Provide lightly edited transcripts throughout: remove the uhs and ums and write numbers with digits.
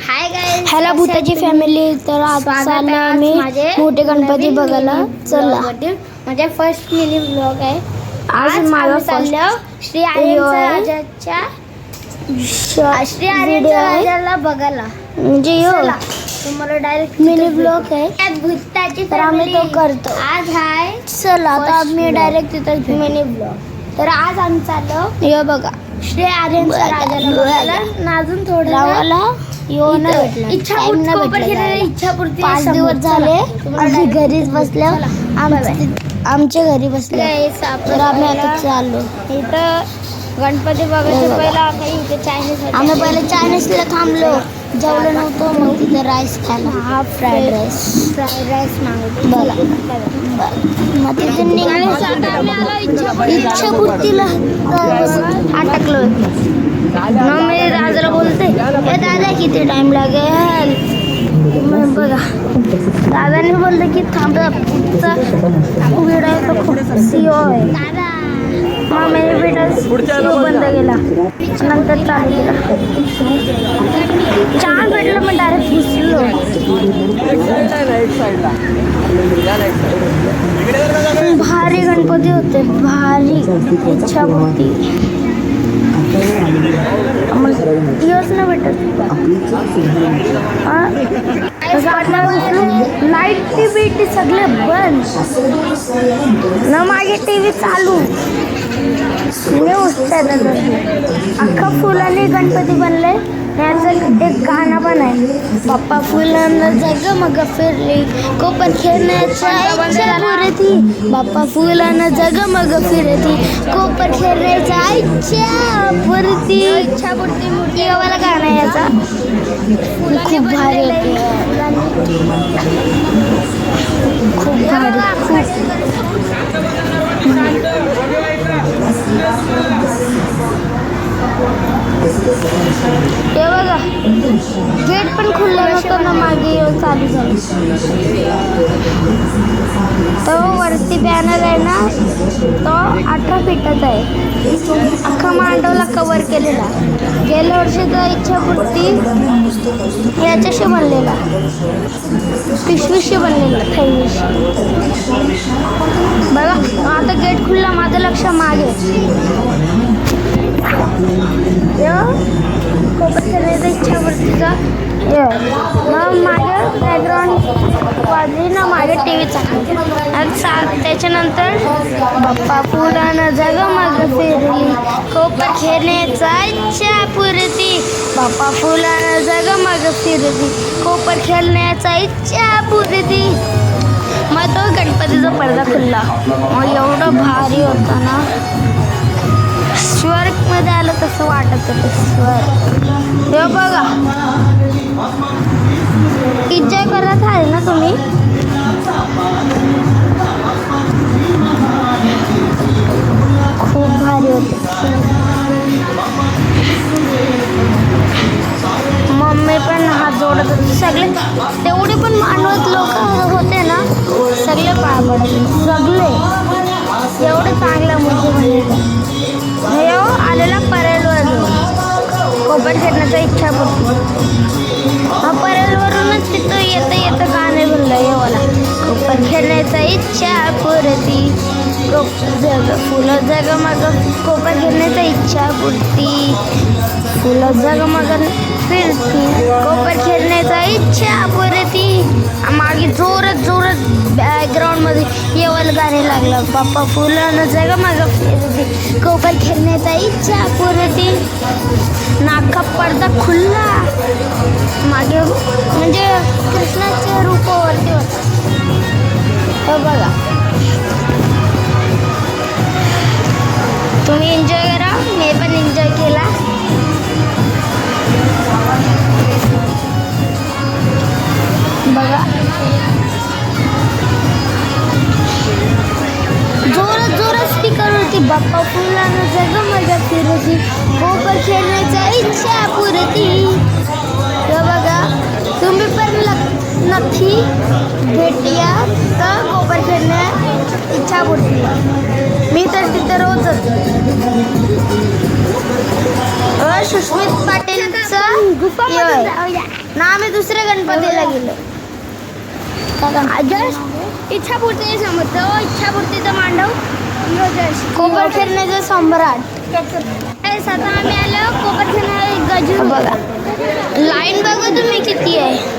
हाय guys, hello भूताची family. तर आज चाललो आम्ही मोठे गणपती बघायला. चला, म्हणजे फर्स्ट मिनी व्लॉग आहे. आज माझा चाललो श्री राजाच्या राजाला बघायला. म्हणजे तुम्हाला डायरेक्ट मिनी ब्लॉग आहे. त्यात भूताची तर आम्ही तो करतो. आज हाय. चला आता आम्ही डायरेक्ट तिथं मिनी ब्लॉग. तर आज आम्ही चाललो ये बघा श्री आर्यांच्या राजाला बघायला. अजून थोडं रावाला येऊन इच्छापूर्ती 5 दिवस झाले आम्ही घरीच बसल्या. आमच्या घरी बसले. तर आम्ही आता चाललो. इथं गणपती बघायचं पहिला इथे चायनीज. आम्ही पहिले चायनीजला थांबलो, जेवलो नव्हतो. मग तिथे राईस खायला, हा फ्राईड राईस मागवतो. मग तिथे इच्छापूर्तीला अटकलो. मग मी राजाला बोलते, हे दादा किती टाइम लागेल. मग बघा दादाने बोललं की थांबा, व्हिडिओ खूप सीओ आहे. मग मी व्हिडिओ बंद केला, नंतर चालू केला. छान भेटलं, मग डायरेक्ट घुसलो. भारी गणपती होते, भारी. इच्छापूर्ती दिवस न भेटत. लाईट टीव्ही सगळे बंद न, मागे टीव्ही चालू. अख्खा फुलाने गणपती बनले. याचं एक गाणं पण आहे, पप्पा फुलानं जगमग फिरली, कोपर खेळण्याच्या इच्छा पुरती. बाप्पा फुलानं जगमग फिरती, कोपर खेळण्याच्या इच्छा पुरती. इच्छापूर्ती मूर्ती गावाला गाणं आहे याचा. खूप भारी होते, खूप भारी. हे बघा गेट पण खुल्लं नव्हतं ना, मागे येऊन चालू झालं. तो वरती बॅनर आहे ना, तो 18 फीटाचा आहे. अख्खा मांडवला कवर केलेला. गेल्या वर्षीचा इच्छापूर्ती याच्याशी बनलेला, पिशवीशी बनलेला, थैलीशी. बघा आता गेट खुल्ला, माझं लक्ष मागे. कोपर खेळण्याचा इच्छापूर्तीचा मग मागे बॅकग्राऊंड वाजली ना, मागे टी व्ही चालू. त्याच्यानंतर बाप्पा फुलानं जगमग फिरली, कोपर खेळण्याचा इच्छापूर्ती. बाप्पा फुलानं जगमग फिरली, कोपर खेळण्याचा इच्छापूर्ती. मग तो गणपतीचा पडदा खुलला. मग एवढं भारी होता ना, स्वर्गमध्ये आलं तसं वाटत होतं. स्वर्ग हे बघा, एन्जॉय करत आहे ना तुम्ही. खूप भारी होते. मम्मी पण हात जोडत होती. सगळे तेवढे पण मानवत लोक होते ना, सगळे पाय पडले. सगळे एवढे चांगलं म्हणजे आलेला परेलवर कोपर खेळण्याचा इच्छापूर्ती. परेलवरूनच तिथं येतं गाणे बनलं येवाला, कोपर खेळण्याचा इच्छापूर्ती. फुलं जगमग कोपर खेळण्याचा इच्छापूर्ती. फुलं जगमग फिरती, कोपर खेळण्याचा इच्छापूर्ती. मागे जोरात बॅकग्राऊंडमध्ये येवल गाणे लागलं, बाप्पा फुलानं जगमग फिरती, कोपर खेळण्याचा इच्छापूर्ती. नाका पडदा खुल्ला, मागे म्हणजे कृष्णाच्या रूपावरती होता. हो बघा, तुम्ही एन्जॉय करा, मी पण एन्जॉय केला. बघा जोरात स्पीकर होती, बाप्पा फुलानं जगमग फिरती, कोपर खेळण्याचा इच्छापूर्ती. बघा तुम्ही पण नक्की भेटूया तर कोपर खेळण्या इच्छापूर्ती. मी तर इथं रोजच. सुष्मित पाटीलचं हे आहे. ना आम्ही दुसऱ्या गणपतीला गेलो. इच्छापूर्ती समजतो, इच्छापूर्तीचं मांडव कोपर फिरण्याचं सम्राट. आता आम्ही आलो कोपर फिरण्याला गजू. बघा लाईन बघा तुम्ही किती आहे.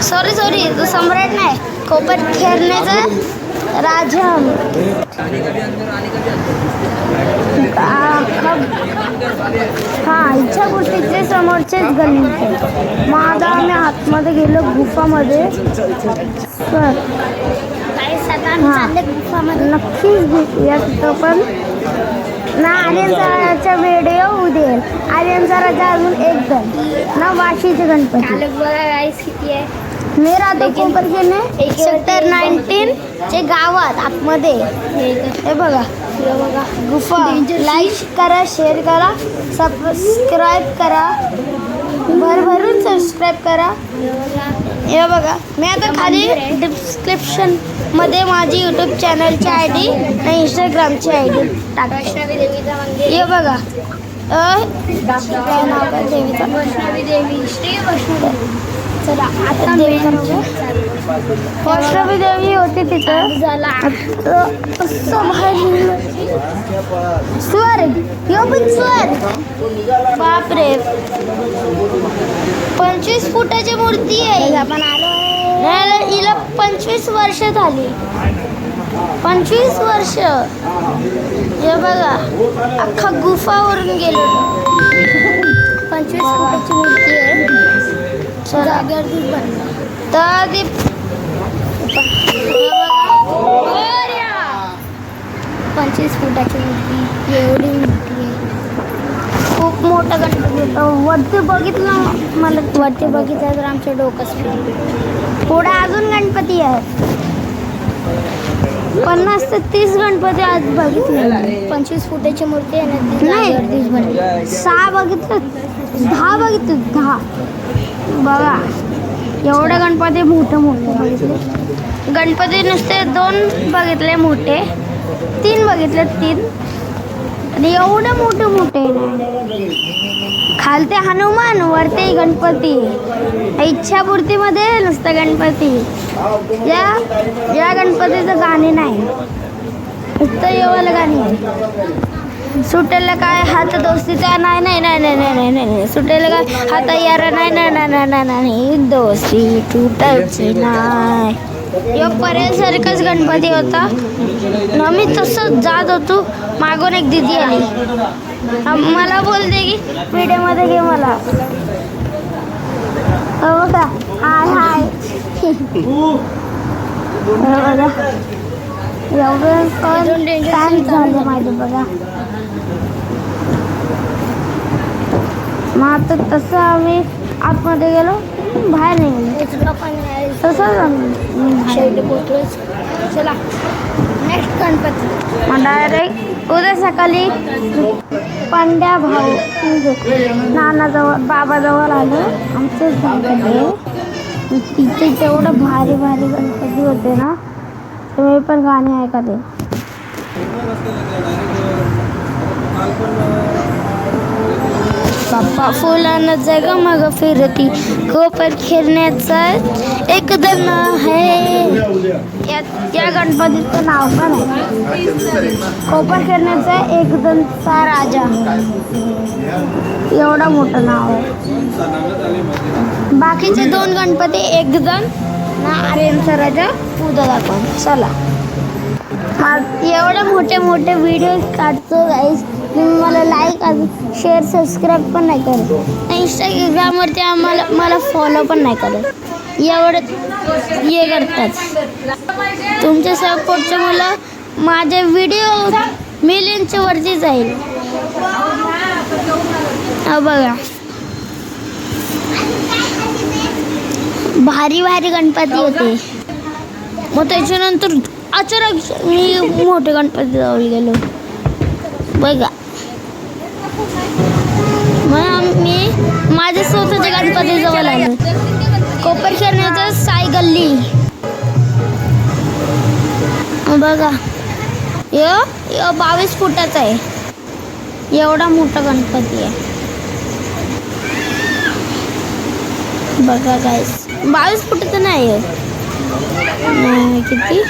सॉरी तो सम्राट नाही, कोपर खेळण्याचा राजा. हा इच्छापूर्तीचे समोरचेच गणपती. मग आता आम्ही आतमध्ये गेलो गुफामध्ये. नक्कीच भेटूया तिथं. पण ना आर्यनचा व्हिडिओ उद्या. आर्यनचा राजा अजून एक जण ना वाशीचे गणपती. किती आहे. मी राहतो कोपर खेळणे सेक्टर 19 चे गावात आतमध्ये. हे बघा गुफा. लाईक करा, शेअर करा, सबस्क्राईब करा, भरभरून सबस्क्राईब करा. हे बघा मी आता खाली डिस्क्रिप्शन मध्ये माझी यूट्यूब चॅनलची ID आणि इंस्टाग्रामची ID टाकते. हे बघा काय नाव काय देवीचं. वैष्णवी देवी, श्री वैष्णवी. चला आता वैष्णवी देवी होती तिथं. असं भारी स्वर. यो पण स्वर. बापरे 25 फुटाची मूर्ती आहे. आपण आलो हिला 25 वर्ष झाली. 25 वर्ष. हे बघा अख्खा गुफावरून गेलो. 25 फुटाची मूर्ती आहे. चला तर ती 25 फुटाची मूर्ती एवढी मोठी आहे. खूप मोठा गणपती होता. वरती बघितलं मला. वरती बघितलं तर आमच्या डोकंच फिरलं. पुढे अजून गणपती आहेत. 50 ते 30 गणपती आज बघितले. 25 फुटाची मूर्ती आहे ना. नाही 6 बघितलं. 10 बघितलं. 10 बघा एवढे गणपती मोठे बघितले. गणपती नुसते 2 बघितले मोठे. 3 बघितले. 3 आणि एवढे मोठे खालते हनुमान, वरते गणपती. इच्छापूर्तीमध्ये नुसतं गणपती. या गणपतीचं गाणे नाही, नुसतं येवाला गाणी आहे. सुटेला काय हात दोस्तीचा नाही नाही नाही नाही नाही नाही नाही. सुटेला काय हात यार नाही नाही नाही नाही नाही नाही. दोस्ती तुटायची नाही. यो पर्यासारखाच गणपती होता ना. मी तसंच जात होतो. मागून एक दिदी आली. मला बोलते की व्हिडिओमध्ये घे मला. बघा हाय बघा एवढं पण झालं माझं. बघा मग आता तसं आम्ही आतमध्ये गेलो, बाहेर नाही गेलो. तसंच चला नेक्स्ट गणपती. मग डायरेक्ट उद्या सकाळी पांड्या भाऊ नानाजवळ बाबाजवळ आलो. आमचेच गणपती. तिथे तेवढं भारी भारी गणपती होते ना. तुम्ही पण गाणे ऐका ते. बाप्पा फुलानं जगमग फिरती. कोपर खेळण्याचा एक जण आहे. या गणपतीचं नाव पण आहे कोपर खेळण्याचा एक जणचा राजा. एवढा मोठं नाव आहे. बाकीचे 2 गणपती एक जण ना आर्यनचा राजा उद्या दाखव. चला एवढे मोठे मोठे व्हिडिओ काढतो गाईस. तुम्ही मला लाईक शेअर सबस्क्राईब पण नाही करत. इंस्टाग्रामवरती मला फॉलो पण नाही करत. एवढं हे करतात. तुमच्या सपोर्टचं मला माझे व्हिडिओ मिलियनच्या वरती जाईल. बघा भारी भारी गणपती होते. मग त्याच्यानंतर अचानक मी मोठे गणपती जवळ गेलो. बघा मग मी माझ्या स्वतःच्या गणपती जवळ आलो. कोपर खेळण्याचं साई गल्ली बघा. यो 22 फुटाचा आहे. एवढा मोठा गणपती आहे बघा गाईस. 22 फुटाचा नाही आहे. किती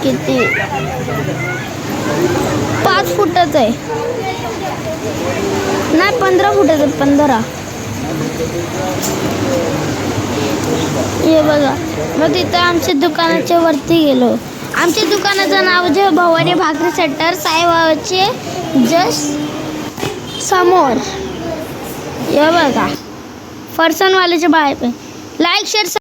किती 5 फुटाचं आहे. नाही 15 फुटाचं. 15 हे बघा. मग तिथं आमच्या दुकानाच्या वरती गेलो. आमच्या दुकानाचं नाव जे भवानी भाकरी सेंटर साईबाबाचे जस्ट समोर. हे बघा फरसाणवाल्याच्या बाहेर. Like share